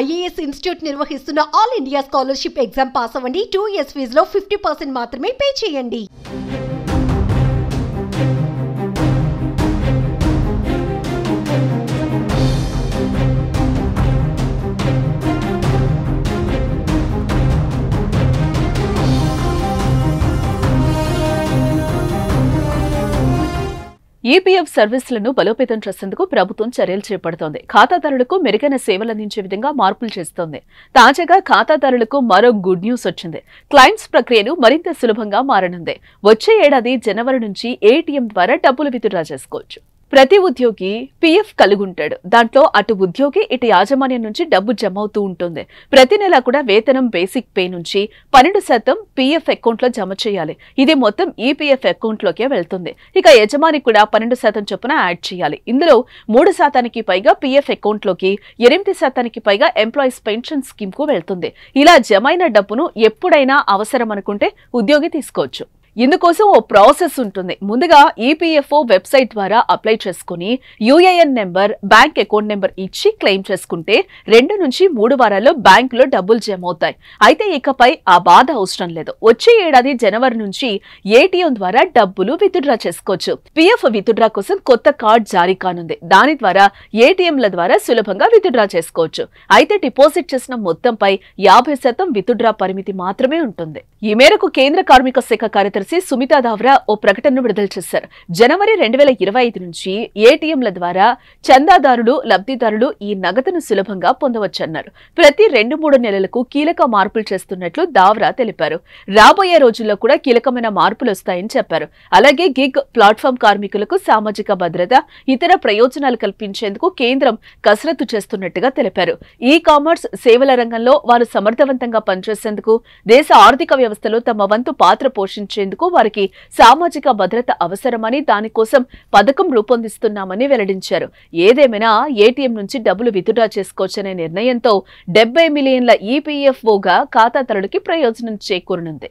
IAS institute నిర్వహిస్తున్న all India scholarship exam pass అవ్వండి. 2 years ఫీజులో 50% మాత్రమే పే చేయండి. ఈపీఎఫ్ సర్వీసులను బలోపేతం చేసేందుకు ప్రభుత్వం చర్యలు చేపడుతోంది. ఖాతాదారులకు మెరుగైన సేవలు అందించే విధంగా మార్పులు చేస్తోంది. తాజాగా ఖాతాదారులకు మరో గుడ్ న్యూస్ వచ్చింది. క్లైమ్స్ ప్రక్రియను మరింత సులభంగా మారనుంది. వచ్చే ఏడాది జనవరి నుంచి ఏటీఎం ద్వారా డబ్బులు విత్డ్రా చేసుకోవచ్చు. ప్రతి ఉద్యోగి పీఎఫ్ కలిగుంటాడు. దాంట్లో అటు ఉద్యోగి ఇటు యాజమాన్యం నుంచి డబ్బు జమ అవుతూ ఉంటుంది. ప్రతి నెల కూడా వేతనం బేసిక్ పే నుంచి 12% పీఎఫ్ అకౌంట్లో జమ చేయాలి. ఇది మొత్తం ఈపీఎఫ్ అకౌంట్లోకే వెళ్తుంది. ఇక యజమాని కూడా 12% చొప్పున యాడ్ చేయాలి. ఇందులో 3% పైగా పీఎఫ్ అకౌంట్లోకి, 8% పైగా ఎంప్లాయీస్ పెన్షన్ స్కీమ్ కు వెళ్తుంది. ఇలా జమైన డబ్బును ఎప్పుడైనా అవసరం అనుకుంటే ఉద్యోగి తీసుకోవచ్చు. ఇందుకోసం ఓ ప్రాసెస్ ఉంటుంది. ముందుగా ఈపీఎఫ్ఓ వెబ్సైట్ ద్వారా అప్లై చేసుకుని UAN number, bank account number ఇచ్చి క్లెయిమ్ చేసుకుంటే 2 నుంచి 3 వారాల్లో బ్యాంకులో డబ్బులు జమ అవుతాయి. అయితే ఇకపై ఆ బాధ అవసరం లేదు. వచ్చే ఏడాది జనవరి నుంచి ఏటీఎం ద్వారా డబ్బులు విత్డ్రా చేసుకోవచ్చు. పీఎఫ్ విత్డ్రా కోసం కొత్త కార్డ్ జారీ కానుంది. దాని ద్వారా ఏటీఎంల ద్వారా సులభంగా విత్డ్రా చేసుకోవచ్చు. అయితే డిపాజిట్ చేసిన మొత్తంపై 50% విత్డ్రా పరిమితి మాత్రమే ఉంటుంది. ఈ మేరకు కేంద్ర కార్మిక శాఖ కార్యదర్శి సుమితా దావ్రా ఓ ప్రకటనను విడుదల చేశారు. జనవరి 2025 నుంచి ఏటీఎంల ద్వారా చందాదారులు, లబ్ధిదారులు ఈ నగదును సులభంగా పొందవచ్చన్నారు. ప్రతి 2-3 నెలలకు కీలక మార్పులు చేస్తున్నట్లు దావ్రా తెలిపారు. రాబోయే రోజుల్లో కూడా కీలకమైన మార్పులు వస్తాయని చెప్పారు. అలాగే గిగ్ ప్లాట్ఫామ్ కార్మికులకు సామాజిక భద్రత, ఇతర ప్రయోజనాలు కల్పించేందుకు కేంద్రం కసరత్తు చేస్తున్నట్టుగా తెలిపారు. ఈ కామర్స్ సేవల రంగంలో వారు సమర్థవంతంగా పనిచేసేందుకు, దేశ ఆర్థిక వ్యవస్థలో తమ వంతు పాత్ర పోషించేందుకు వారికి సామాజిక భద్రత అవసరమని, దానికోసం పథకం రూపొందిస్తున్నామని వెల్లడించారు. ఏదేమైనా ఏటీఎం నుంచి డబ్బులు విత్డ్రా చేసుకోవచ్చనే నిర్ణయంతో 70 మిలియన్ల ఈపీఎఫ్ఓగా ఖాతాదారులకి ప్రయోజనం చేకూరనుంది.